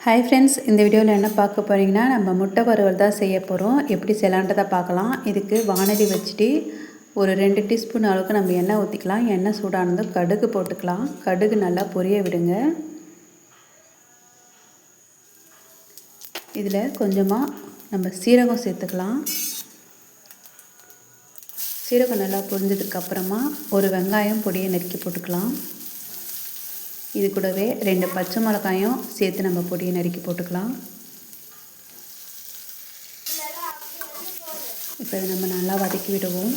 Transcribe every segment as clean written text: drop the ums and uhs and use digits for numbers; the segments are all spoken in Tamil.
ஹாய் ஃப்ரெண்ட்ஸ், இந்த வீடியோவில் என்ன பார்க்க போகிறீங்கன்னா, நம்ம முட்டை வறுவல் தான் செய்ய போகிறோம். எப்படி செய்யலான்றதை பார்க்கலாம். இதுக்கு வானொலி வச்சுட்டு ஒரு 2 டீஸ்பூன் அளவுக்கு நம்ம எண்ணெய் ஊற்றிக்கலாம். எண்ணெய் சூடானதும் கடுகு போட்டுக்கலாம். கடுகு நல்லா பொரிய விடுங்க. இதில் கொஞ்சமாக நம்ம சீரகம் சேர்த்துக்கலாம். சீரகம் நல்லா பொரிஞ்சதுக்கப்புறமா ஒரு வெங்காயம் பொடியை நறுக்கி போட்டுக்கலாம். இது கூடவே 2 பச்சை மிளகாயும் சேர்த்து நம்ம பொடியை நறுக்கி போட்டுக்கலாம். இப்போ இதை நம்ம நல்லா வதக்கி விடுவோம்.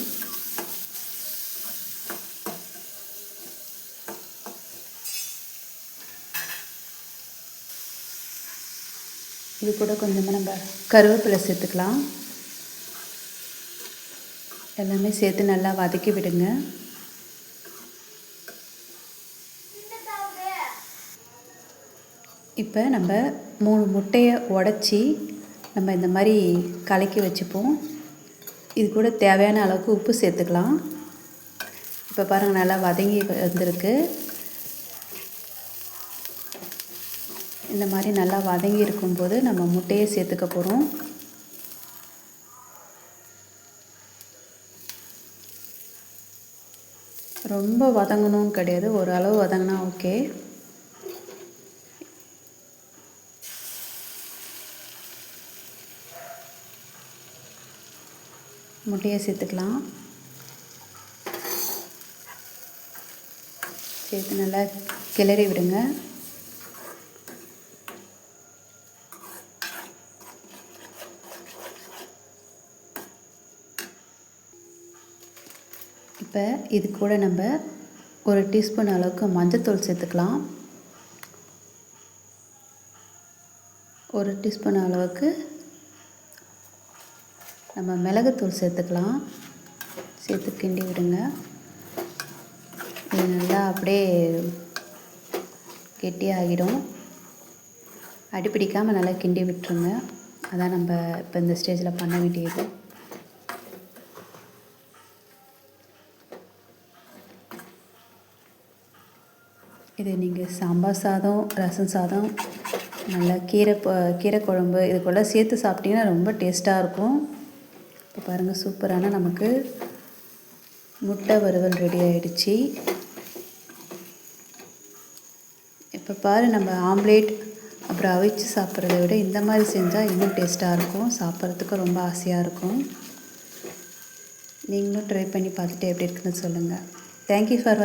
இது கூட கொஞ்சமாக நம்ம கருவேப்பிலை சேர்த்துக்கலாம். எல்லாமே சேர்த்து நல்லா வதக்கி விடுங்க. இப்போ நம்ம 3 முட்டையை உடச்சி நம்ம இந்த மாதிரி கலக்கி வச்சுப்போம். இது கூட தேவையான அளவுக்கு உப்பு சேர்த்துக்கலாம். இப்போ பாருங்கள், நல்லா வதங்கி வந்திருக்கு. இந்த மாதிரி நல்லா வதங்கி இருக்கும்போது நம்ம முட்டையை சேர்த்துக்க போகிறோம். ரொம்ப வதங்கணும்னு கிடையாது, ஓரளவு வதங்கினா ஓகே. முட்டையை சேர்த்துக்கலாம். சேர்த்து நல்லா கிளறி விடுங்க. இப்போ இது கூட நம்ம 1 டீஸ்பூன் அளவுக்கு மஞ்சள்தூள் சேர்த்துக்கலாம். 1 டீஸ்பூன் அளவுக்கு நம்ம மிளகுத்தூள் சேர்த்துக்கலாம். சேர்த்து கிண்டி விடுங்க. இது நல்லா அப்படியே கெட்டியாகிடும். அடிப்பிடிக்காமல் நல்லா கிண்டி விட்டுருங்க. அதான் நம்ம இப்போ இந்த ஸ்டேஜில் பண்ண வேண்டியது. இது நீங்கள் சாம்பார் சாதம், ரசம் சாதம், நல்லா கீரை குழம்பு இது போல் சேர்த்து சாப்பிட்டிங்கன்னா ரொம்ப டேஸ்ட்டாக இருக்கும். இப்போ பாருங்கள், சூப்பரான நமக்கு முட்டை வறுவல் ரெடி ஆகிடுச்சு. இப்போ பாரு, நம்ம ஆம்லேட் அப்புறம் அவிச்சு சாப்பிட்றத விட இந்த மாதிரி செஞ்சால் இன்னும் டேஸ்ட்டாக இருக்கும். சாப்பிட்றதுக்கு ரொம்ப ஆசையாக இருக்கும். நீங்களும் ட்ரை பண்ணி பார்த்துட்டு எப்படி இருக்குன்னு சொல்லுங்கள். தேங்க்யூ ஃபார் வாட்சிங்.